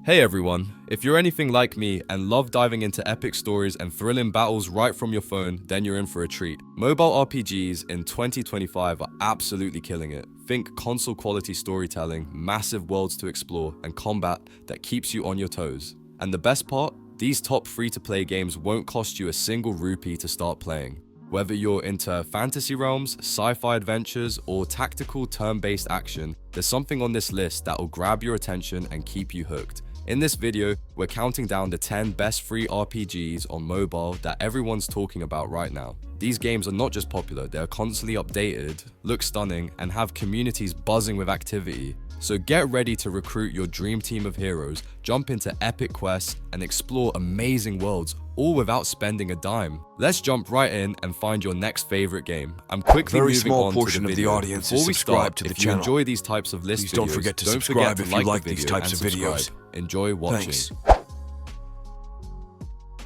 Hey everyone, if you're anything like me and love diving into epic stories and thrilling battles right from your phone, then you're in for a treat. Mobile RPGs in 2025 are absolutely killing it. Think console quality storytelling, massive worlds to explore, and combat that keeps you on your toes. And the best part? These top free-to-play games won't cost you a single rupee to start playing. Whether you're into fantasy realms, sci-fi adventures, or tactical turn-based action, there's something on this list that will grab your attention and keep you hooked. In this video, we're counting down the 10 best free RPGs on mobile that everyone's talking about right now. These games are not just popular, they're constantly updated, look stunning, and have communities buzzing with activity. So get ready to recruit your dream team of heroes, jump into epic quests, and explore amazing worlds, all without spending a dime. Let's jump right in and find your next favorite game. I'm quickly moving on to the video. Audience Before we start, to the if you channel. enjoy these types of list Please videos, don't forget to subscribe if you like these types of videos. Enjoy watching. Thanks.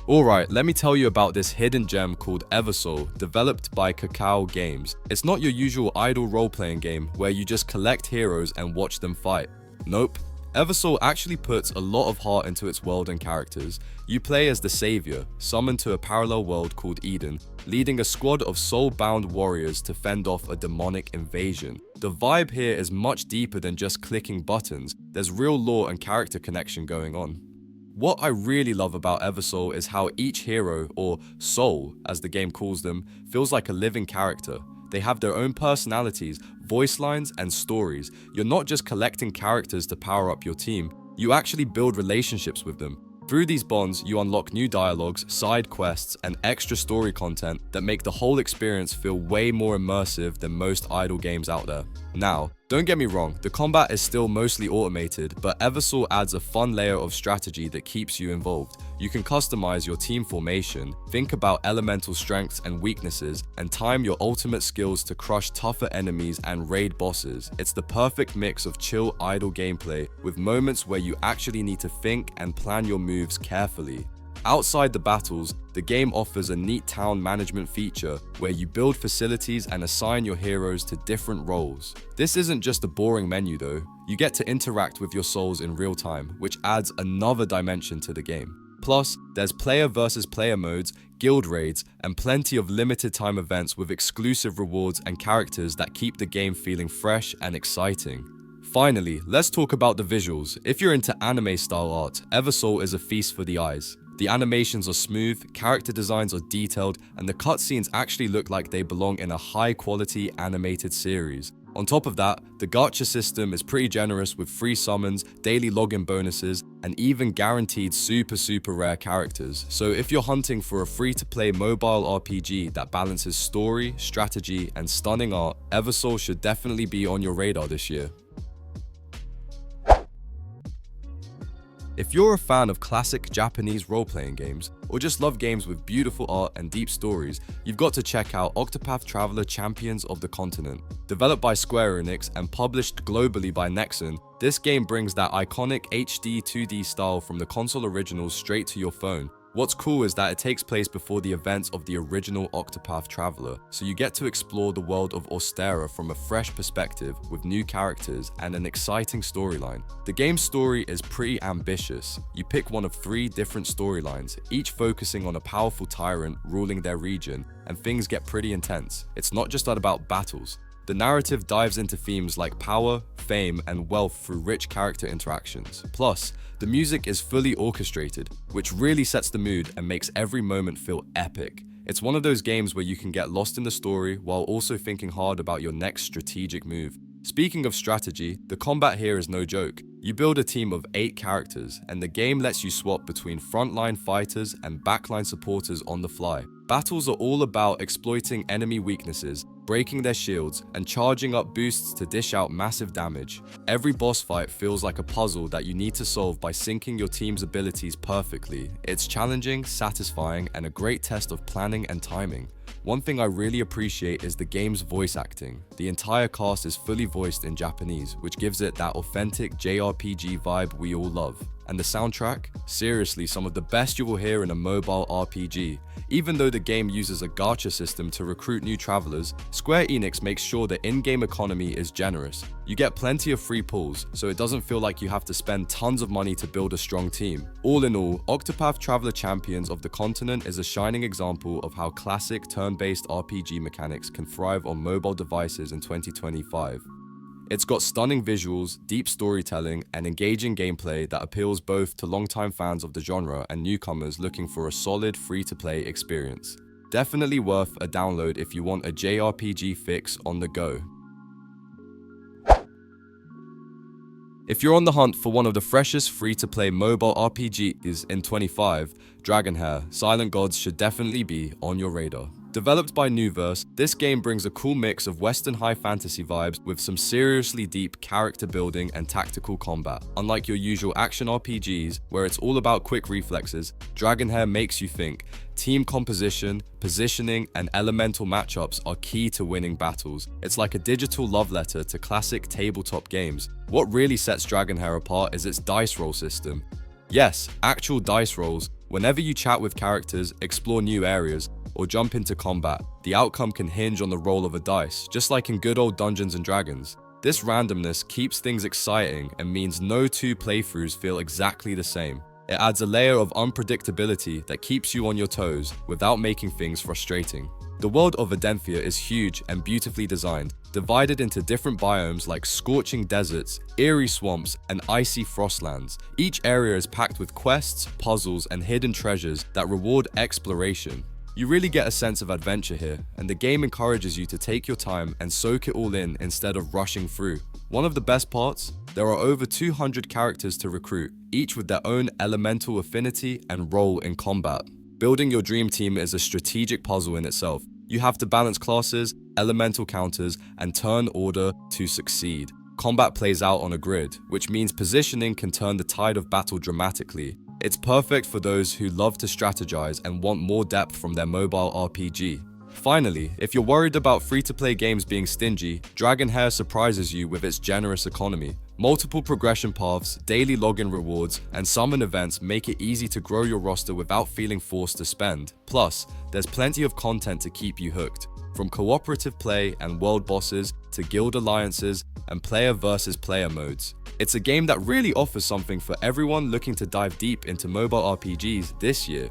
Alright, let me tell you about this hidden gem called Eversoul, developed by Kakao Games. It's not your usual idle role-playing game where you just collect heroes and watch them fight. Nope. Eversoul actually puts a lot of heart into its world and characters. You play as the Savior, summoned to a parallel world called Eden, leading a squad of soul-bound warriors to fend off a demonic invasion. The vibe here is much deeper than just clicking buttons. There's real lore and character connection going on. What I really love about Eversoul is how each hero, or soul as the game calls them, feels like a living character. They have their own personalities, voice lines, and stories. You're not just collecting characters to power up your team, you actually build relationships with them. Through these bonds, you unlock new dialogues, side quests, and extra story content that make the whole experience feel way more immersive than most idle games out there. Now, don't get me wrong, the combat is still mostly automated, but Eversoul adds a fun layer of strategy that keeps you involved. You can customize your team formation, think about elemental strengths and weaknesses, and time your ultimate skills to crush tougher enemies and raid bosses. It's the perfect mix of chill idle gameplay with moments where you actually need to think and plan your moves carefully. Outside the battles, the game offers a neat town management feature where you build facilities and assign your heroes to different roles. This isn't just a boring menu though, you get to interact with your souls in real time, which adds another dimension to the game. Plus, there's player versus player modes, guild raids, and plenty of limited time events with exclusive rewards and characters that keep the game feeling fresh and exciting. Finally, let's talk about the visuals. If you're into anime style art, Eversoul is a feast for the eyes. The animations are smooth, character designs are detailed, and the cutscenes actually look like they belong in a high-quality animated series. On top of that, the gacha system is pretty generous with free summons, daily login bonuses, and even guaranteed super rare characters. So if you're hunting for a free-to-play mobile RPG that balances story, strategy, and stunning art, Eversoul should definitely be on your radar this year. If you're a fan of classic Japanese role-playing games, or just love games with beautiful art and deep stories, you've got to check out Octopath Traveler Champions of the Continent. Developed by Square Enix and published globally by Nexon, this game brings that iconic HD 2D style from the console originals straight to your phone. What's cool is that it takes place before the events of the original Octopath Traveler, so you get to explore the world of Ostera from a fresh perspective with new characters and an exciting storyline. The game's story is pretty ambitious. You pick one of 3 different storylines, each focusing on a powerful tyrant ruling their region, and things get pretty intense. It's not just about battles. The narrative dives into themes like power, fame, and wealth through rich character interactions. Plus, the music is fully orchestrated, which really sets the mood and makes every moment feel epic. It's one of those games where you can get lost in the story while also thinking hard about your next strategic move. Speaking of strategy, the combat here is no joke. You build a team of 8 characters, and the game lets you swap between frontline fighters and backline supporters on the fly. Battles are all about exploiting enemy weaknesses, breaking their shields, and charging up boosts to dish out massive damage. Every boss fight feels like a puzzle that you need to solve by syncing your team's abilities perfectly. It's challenging, satisfying, and a great test of planning and timing. One thing I really appreciate is the game's voice acting. The entire cast is fully voiced in Japanese, which gives it that authentic JRPG vibe we all love. And the soundtrack? Seriously, some of the best you will hear in a mobile RPG. Even though the game uses a gacha system to recruit new travelers, Square Enix makes sure the in-game economy is generous. You get plenty of free pulls, so it doesn't feel like you have to spend tons of money to build a strong team. All in all, Octopath Traveler Champions of the Continent is a shining example of how classic turn-based RPG mechanics can thrive on mobile devices in 2025. It's got stunning visuals, deep storytelling, and engaging gameplay that appeals both to longtime fans of the genre and newcomers looking for a solid free-to-play experience. Definitely worth a download if you want a JRPG fix on the go. If you're on the hunt for one of the freshest free-to-play mobile RPGs in 25, Dragonheir, Silent Gods should definitely be on your radar. Developed by Nuverse, this game brings a cool mix of Western high fantasy vibes with some seriously deep character building and tactical combat. Unlike your usual action RPGs, where it's all about quick reflexes, Dragonheir makes you think. Team composition, positioning, and elemental matchups are key to winning battles. It's like a digital love letter to classic tabletop games. What really sets Dragonheir apart is its dice roll system. Yes, actual dice rolls. Whenever you chat with characters, explore new areas, or jump into combat, the outcome can hinge on the roll of a dice, just like in good old Dungeons & Dragons. This randomness keeps things exciting and means no two playthroughs feel exactly the same. It adds a layer of unpredictability that keeps you on your toes without making things frustrating. The world of Adenthia is huge and beautifully designed, divided into different biomes like scorching deserts, eerie swamps, and icy frostlands. Each area is packed with quests, puzzles, and hidden treasures that reward exploration. You really get a sense of adventure here, and the game encourages you to take your time and soak it all in instead of rushing through. One of the best parts? There are over 200 characters to recruit, each with their own elemental affinity and role in combat. Building your dream team is a strategic puzzle in itself. You have to balance classes, elemental counters, and turn order to succeed. Combat plays out on a grid, which means positioning can turn the tide of battle dramatically. It's perfect for those who love to strategize and want more depth from their mobile RPG. Finally, if you're worried about free-to-play games being stingy, Dragonheir surprises you with its generous economy. Multiple progression paths, daily login rewards, and summon events make it easy to grow your roster without feeling forced to spend. Plus, there's plenty of content to keep you hooked. From cooperative play and world bosses to guild alliances and player versus player modes. It's a game that really offers something for everyone looking to dive deep into mobile RPGs this year.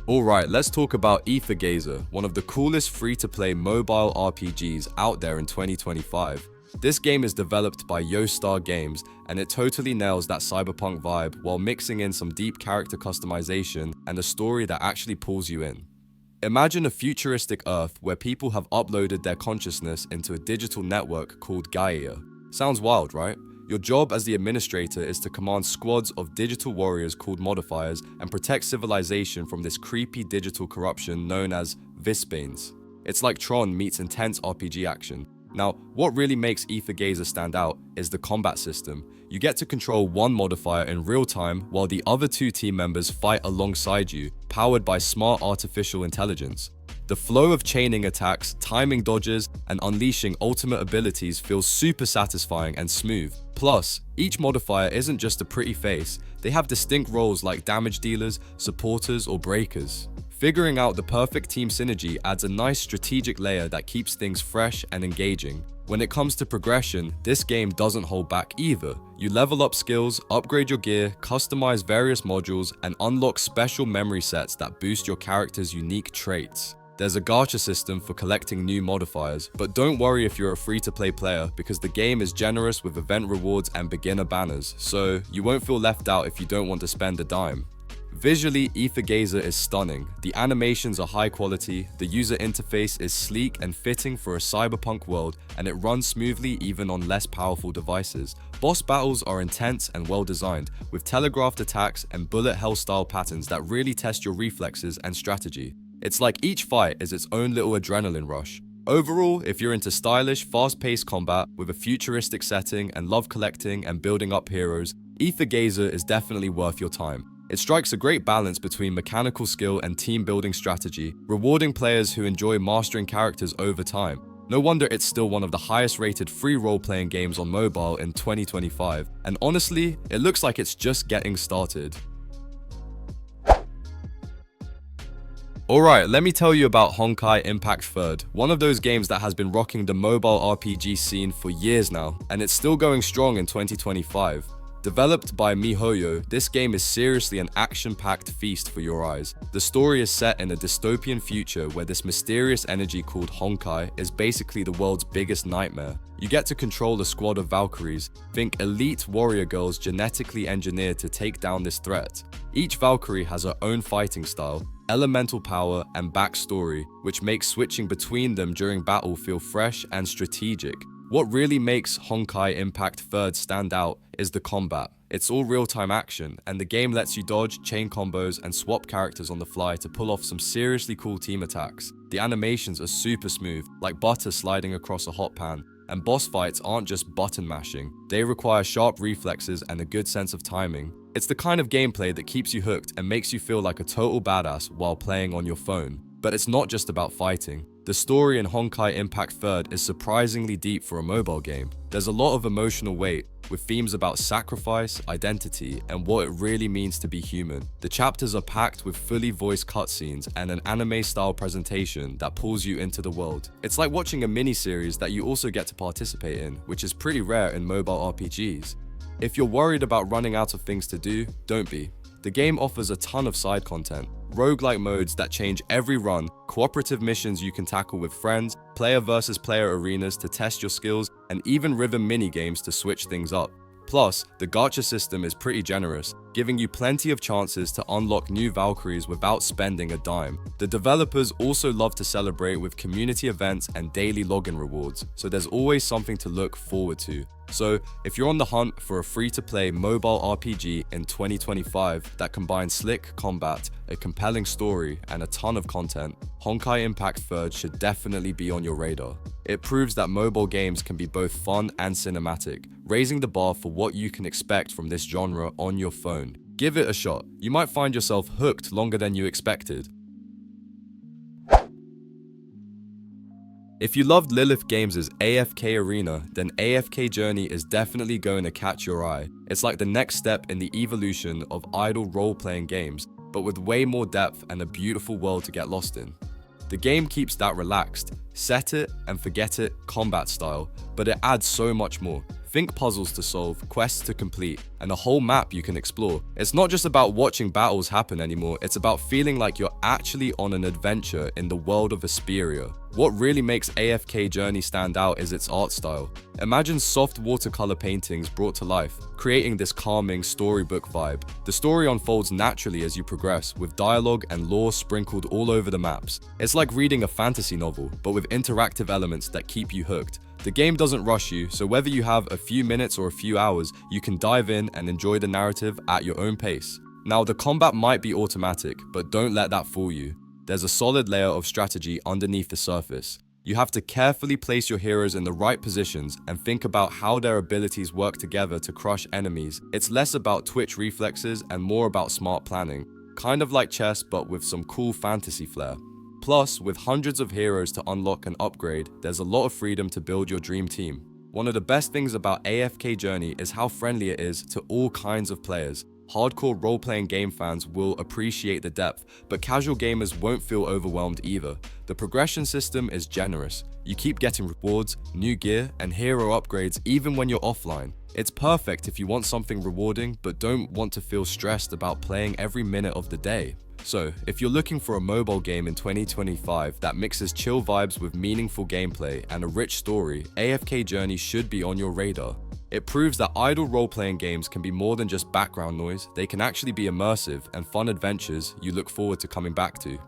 Alright, let's talk about Aether Gazer, one of the coolest free-to-play mobile RPGs out there in 2025. This game is developed by Yoastar Games, and it totally nails that cyberpunk vibe while mixing in some deep character customization and a story that actually pulls you in. Imagine a futuristic Earth where people have uploaded their consciousness into a digital network called Gaia. Sounds wild, right? Your job as the administrator is to command squads of digital warriors called modifiers and protect civilization from this creepy digital corruption known as Vispanes. It's like Tron meets intense RPG action. Now, what really makes Aether Gazer stand out is the combat system. You get to control one modifier in real time while the other two team members fight alongside you, powered by smart artificial intelligence. The flow of chaining attacks, timing dodges, and unleashing ultimate abilities feels super satisfying and smooth. Plus, each modifier isn't just a pretty face, they have distinct roles like damage dealers, supporters, or breakers. Figuring out the perfect team synergy adds a nice strategic layer that keeps things fresh and engaging. When it comes to progression, this game doesn't hold back either. You level up skills, upgrade your gear, customize various modules, and unlock special memory sets that boost your character's unique traits. There's a gacha system for collecting new modifiers, but don't worry if you're a free-to-play player because the game is generous with event rewards and beginner banners, so you won't feel left out if you don't want to spend a dime. Visually, Aether Gazer is stunning. The animations are high quality, the user interface is sleek and fitting for a cyberpunk world, and it runs smoothly even on less powerful devices. Boss battles are intense and well designed, with telegraphed attacks and bullet hell style patterns that really test your reflexes and strategy. It's like each fight is its own little adrenaline rush. Overall, if you're into stylish, fast-paced combat with a futuristic setting and love collecting and building up heroes, Aether Gazer is definitely worth your time. It strikes a great balance between mechanical skill and team-building strategy, rewarding players who enjoy mastering characters over time. No wonder it's still one of the highest rated free role-playing games on mobile in 2025, and honestly, it looks like it's just getting started. Alright, let me tell you about Honkai Impact 3rd, one of those games that has been rocking the mobile RPG scene for years now, and it's still going strong in 2025. Developed by MiHoYo, this game is seriously an action-packed feast for your eyes. The story is set in a dystopian future where this mysterious energy called Honkai is basically the world's biggest nightmare. You get to control a squad of Valkyries, think elite warrior girls genetically engineered to take down this threat. Each Valkyrie has her own fighting style, elemental power, and backstory, which makes switching between them during battle feel fresh and strategic. What really makes Honkai Impact 3rd stand out is the combat. It's all real-time action, and the game lets you dodge, chain combos, and swap characters on the fly to pull off some seriously cool team attacks. The animations are super smooth, like butter sliding across a hot pan, and boss fights aren't just button mashing. They require sharp reflexes and a good sense of timing. It's the kind of gameplay that keeps you hooked and makes you feel like a total badass while playing on your phone. But it's not just about fighting. The story in Honkai Impact 3rd is surprisingly deep for a mobile game. There's a lot of emotional weight, with themes about sacrifice, identity, and what it really means to be human. The chapters are packed with fully voiced cutscenes and an anime-style presentation that pulls you into the world. It's like watching a mini-series that you also get to participate in, which is pretty rare in mobile RPGs. If you're worried about running out of things to do, don't be. The game offers a ton of side content, roguelike modes that change every run, cooperative missions you can tackle with friends, player versus player arenas to test your skills, and even rhythm mini-games to switch things up. Plus, the gacha system is pretty generous, giving you plenty of chances to unlock new Valkyries without spending a dime. The developers also love to celebrate with community events and daily login rewards, so there's always something to look forward to. So, if you're on the hunt for a free-to-play mobile RPG in 2025 that combines slick combat, a compelling story, and a ton of content, Honkai Impact 3rd should definitely be on your radar. It proves that mobile games can be both fun and cinematic, raising the bar for what you can expect from this genre on your phone. Give it a shot. You might find yourself hooked longer than you expected. If you loved Lilith Games' AFK Arena, then AFK Journey is definitely going to catch your eye. It's like the next step in the evolution of idle role-playing games, but with way more depth and a beautiful world to get lost in. The game keeps that relaxed, set it and forget it combat style, but it adds so much more. Think puzzles to solve, quests to complete, and a whole map you can explore. It's not just about watching battles happen anymore, it's about feeling like you're actually on an adventure in the world of Vesperia. What really makes AFK Journey stand out is its art style. Imagine soft watercolor paintings brought to life, creating this calming storybook vibe. The story unfolds naturally as you progress, with dialogue and lore sprinkled all over the maps. It's like reading a fantasy novel, but with interactive elements that keep you hooked. The game doesn't rush you, so whether you have a few minutes or a few hours, you can dive in and enjoy the narrative at your own pace. Now, the combat might be automatic, but don't let that fool you. There's a solid layer of strategy underneath the surface. You have to carefully place your heroes in the right positions and think about how their abilities work together to crush enemies. It's less about twitch reflexes and more about smart planning, kind of like chess but with some cool fantasy flair. Plus, with hundreds of heroes to unlock and upgrade, there's a lot of freedom to build your dream team. One of the best things about AFK Journey is how friendly it is to all kinds of players. Hardcore role-playing game fans will appreciate the depth, but casual gamers won't feel overwhelmed either. The progression system is generous. You keep getting rewards, new gear, and hero upgrades even when you're offline. It's perfect if you want something rewarding but don't want to feel stressed about playing every minute of the day. So, if you're looking for a mobile game in 2025 that mixes chill vibes with meaningful gameplay and a rich story, AFK Journey should be on your radar. It proves that idle role-playing games can be more than just background noise, they can actually be immersive and fun adventures you look forward to coming back to.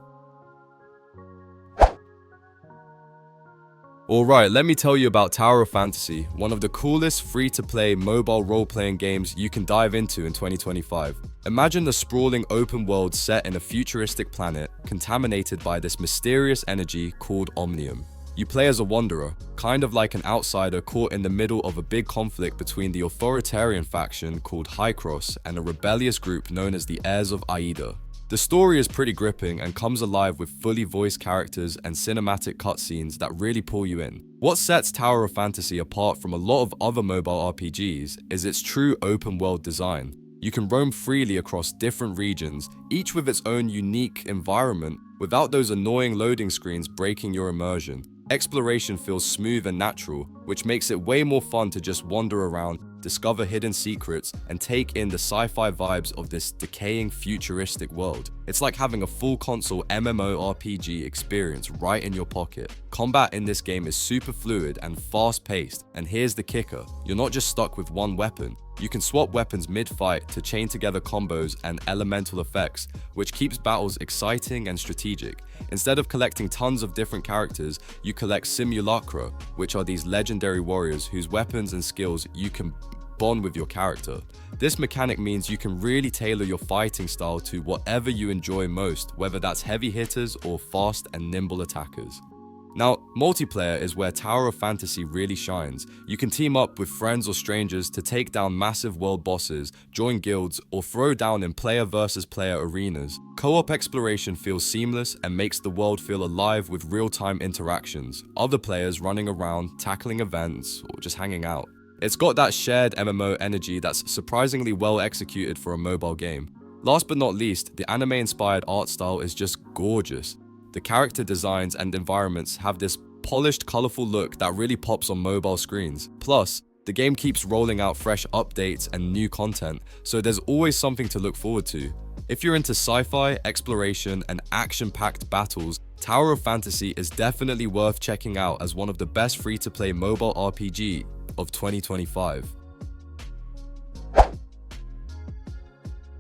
Alright, let me tell you about Tower of Fantasy, one of the coolest free-to-play mobile role-playing games you can dive into in 2025. Imagine the sprawling open world set in a futuristic planet, contaminated by this mysterious energy called Omnium. You play as a wanderer, kind of like an outsider caught in the middle of a big conflict between the authoritarian faction called High Cross and a rebellious group known as the Heirs of Aida. The story is pretty gripping and comes alive with fully voiced characters and cinematic cutscenes that really pull you in. What sets Tower of Fantasy apart from a lot of other mobile RPGs is its true open world design. You can roam freely across different regions, each with its own unique environment, without those annoying loading screens breaking your immersion. Exploration feels smooth and natural, which makes it way more fun to just wander around, discover hidden secrets, and take in the sci-fi vibes of this decaying futuristic world. It's like having a full console MMORPG experience right in your pocket. Combat in this game is super fluid and fast-paced, and here's the kicker: you're not just stuck with one weapon. You can swap weapons mid-fight to chain together combos and elemental effects, which keeps battles exciting and strategic. Instead of collecting tons of different characters, you collect simulacra, which are these legendary warriors whose weapons and skills you can bond with your character. This mechanic means you can really tailor your fighting style to whatever you enjoy most, whether that's heavy hitters or fast and nimble attackers. Now, multiplayer is where Tower of Fantasy really shines. You can team up with friends or strangers to take down massive world bosses, join guilds, or throw down in player versus player arenas. Co-op exploration feels seamless and makes the world feel alive with real-time interactions, other players running around, tackling events, or just hanging out. It's got that shared MMO energy that's surprisingly well executed for a mobile game. Last but not least, the anime-inspired art style is just gorgeous. The character designs and environments have this polished, colorful look that really pops on mobile screens. Plus, the game keeps rolling out fresh updates and new content, so there's always something to look forward to. If you're into sci-fi, exploration, and action-packed battles, Tower of Fantasy is definitely worth checking out as one of the best free-to-play mobile RPG of 2025.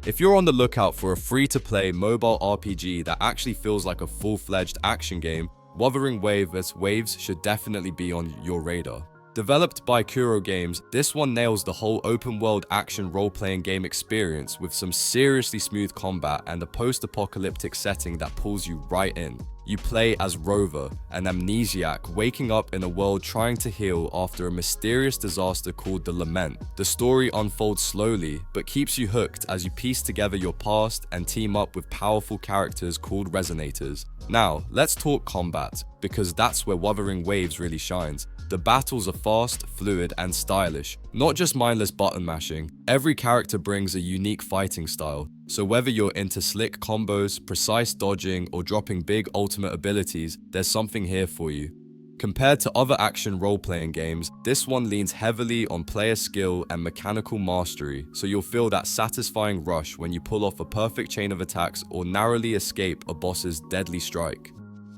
If you're on the lookout for a free-to-play mobile RPG that actually feels like a full-fledged action game, Wuthering Waves should definitely be on your radar. Developed by Kuro Games, this one nails the whole open-world action role-playing game experience with some seriously smooth combat and a post-apocalyptic setting that pulls you right in. You play as Rover, an amnesiac waking up in a world trying to heal after a mysterious disaster called the Lament. The story unfolds slowly, but keeps you hooked as you piece together your past and team up with powerful characters called Resonators. Now, let's talk combat, because that's where Wuthering Waves really shines. The battles are fast, fluid, and stylish, not just mindless button mashing. Every character brings a unique fighting style, so whether you're into slick combos, precise dodging, or dropping big ultimate abilities, there's something here for you. Compared to other action role-playing games, this one leans heavily on player skill and mechanical mastery, so you'll feel that satisfying rush when you pull off a perfect chain of attacks or narrowly escape a boss's deadly strike.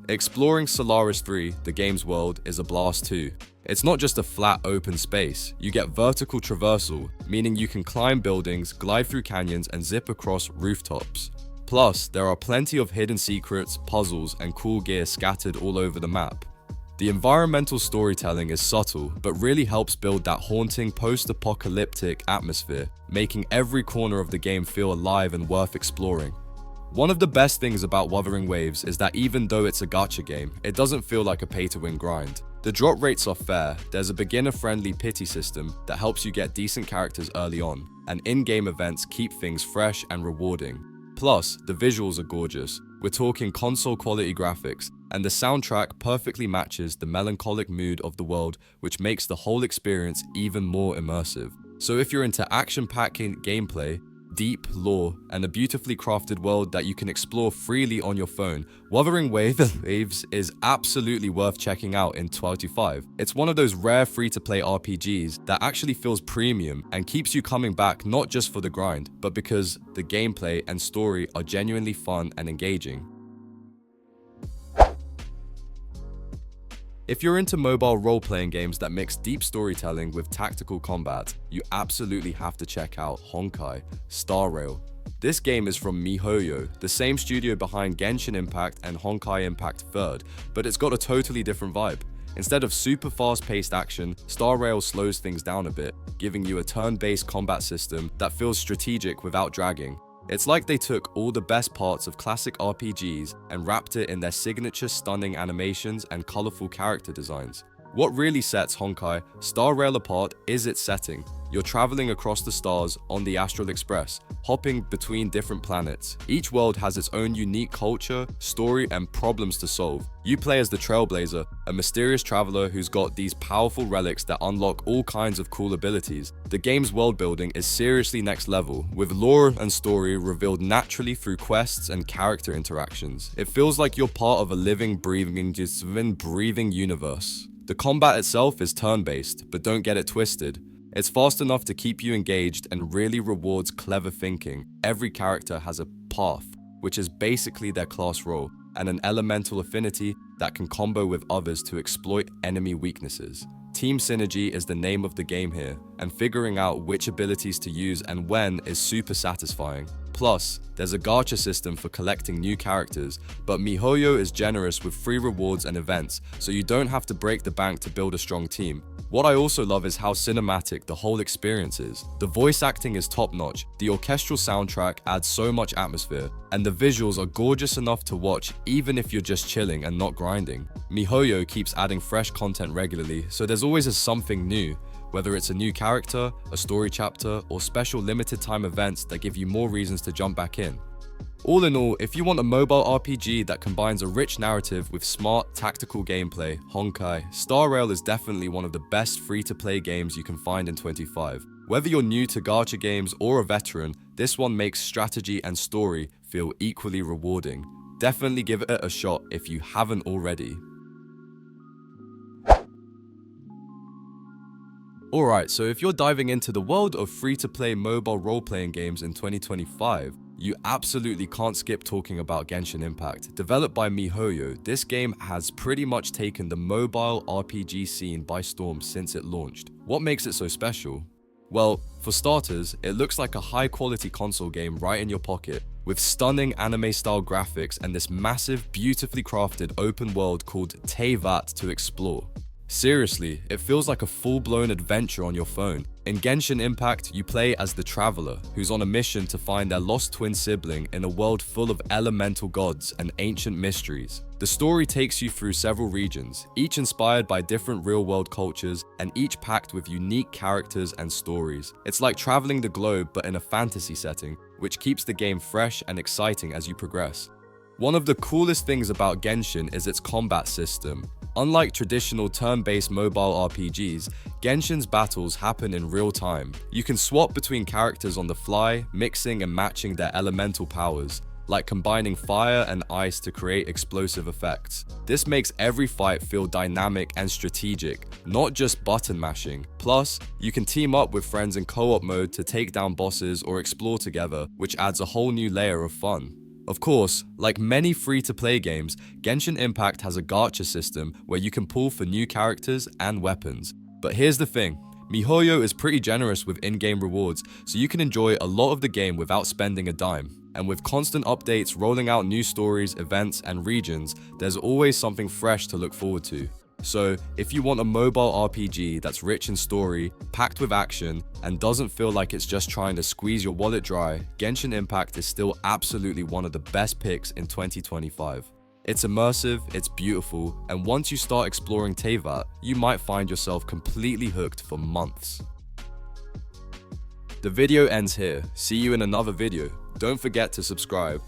Exploring Solaris 3, the game's world, is a blast too. It's not just a flat open space, you get vertical traversal, meaning you can climb buildings, glide through canyons, and zip across rooftops. Plus, there are plenty of hidden secrets, puzzles, and cool gear scattered all over the map. The environmental storytelling is subtle, but really helps build that haunting post-apocalyptic atmosphere, making every corner of the game feel alive and worth exploring. One of the best things about Wuthering Waves is that even though it's a gacha game, it doesn't feel like a pay-to-win grind. The drop rates are fair, there's a beginner-friendly pity system that helps you get decent characters early on, and in-game events keep things fresh and rewarding. Plus, the visuals are gorgeous. We're talking console-quality graphics, and the soundtrack perfectly matches the melancholic mood of the world, which makes the whole experience even more immersive. So if you're into action-packed gameplay, deep lore, and a beautifully crafted world that you can explore freely on your phone, Wuthering Waves is absolutely worth checking out in 2025. It's one of those rare free-to-play RPGs that actually feels premium and keeps you coming back not just for the grind, but because the gameplay and story are genuinely fun and engaging. If you're into mobile role-playing games that mix deep storytelling with tactical combat, you absolutely have to check out Honkai Star Rail. This game is from MiHoYo, the same studio behind Genshin Impact and Honkai Impact 3rd, but it's got a totally different vibe. Instead of super fast-paced action, Star Rail slows things down a bit, giving you a turn-based combat system that feels strategic without dragging. It's like they took all the best parts of classic RPGs and wrapped it in their signature stunning animations and colorful character designs. What really sets Honkai Star Rail apart is its setting. You're traveling across the stars on the Astral Express, hopping between different planets. Each world has its own unique culture, story, and problems to solve. You play as the Trailblazer, a mysterious traveler who's got these powerful relics that unlock all kinds of cool abilities. The game's world building is seriously next level, with lore and story revealed naturally through quests and character interactions. It feels like you're part of a living, breathing universe. The combat itself is turn-based, but don't get it twisted. It's fast enough to keep you engaged and really rewards clever thinking. Every character has a path, which is basically their class role, and an elemental affinity that can combo with others to exploit enemy weaknesses. Team synergy is the name of the game here, and figuring out which abilities to use and when is super satisfying. Plus, there's a gacha system for collecting new characters, but MiHoYo is generous with free rewards and events, so you don't have to break the bank to build a strong team. What I also love is how cinematic the whole experience is. The voice acting is top-notch, the orchestral soundtrack adds so much atmosphere, and the visuals are gorgeous enough to watch even if you're just chilling and not grinding. MiHoYo keeps adding fresh content regularly, so there's always something new, whether it's a new character, a story chapter, or special limited time events that give you more reasons to jump back in. All in all, if you want a mobile RPG that combines a rich narrative with smart, tactical gameplay, Honkai Star Rail is definitely one of the best free-to-play games you can find in 25. Whether you're new to gacha games or a veteran, this one makes strategy and story feel equally rewarding. Definitely give it a shot if you haven't already. Alright, so if you're diving into the world of free-to-play mobile role-playing games in 2025, you absolutely can't skip talking about Genshin Impact. Developed by MiHoYo, this game has pretty much taken the mobile RPG scene by storm since it launched. What makes it so special? Well, for starters, it looks like a high-quality console game right in your pocket, with stunning anime-style graphics and this massive, beautifully crafted open world called Teyvat to explore. Seriously, it feels like a full-blown adventure on your phone. In Genshin Impact, you play as the Traveler, who's on a mission to find their lost twin sibling in a world full of elemental gods and ancient mysteries. The story takes you through several regions, each inspired by different real-world cultures and each packed with unique characters and stories. It's like traveling the globe but in a fantasy setting, which keeps the game fresh and exciting as you progress. One of the coolest things about Genshin is its combat system. Unlike traditional turn-based mobile RPGs, Genshin's battles happen in real time. You can swap between characters on the fly, mixing and matching their elemental powers, like combining fire and ice to create explosive effects. This makes every fight feel dynamic and strategic, not just button mashing. Plus, you can team up with friends in co-op mode to take down bosses or explore together, which adds a whole new layer of fun. Of course, like many free-to-play games, Genshin Impact has a gacha system where you can pull for new characters and weapons. But here's the thing, MiHoYo is pretty generous with in-game rewards, so you can enjoy a lot of the game without spending a dime. And with constant updates rolling out new stories, events, and regions, there's always something fresh to look forward to. So, if you want a mobile RPG that's rich in story, packed with action, and doesn't feel like it's just trying to squeeze your wallet dry, Genshin Impact is still absolutely one of the best picks in 2025. It's immersive, it's beautiful, and once you start exploring Teyvat, you might find yourself completely hooked for months. The video ends here. See you in another video. Don't forget to subscribe.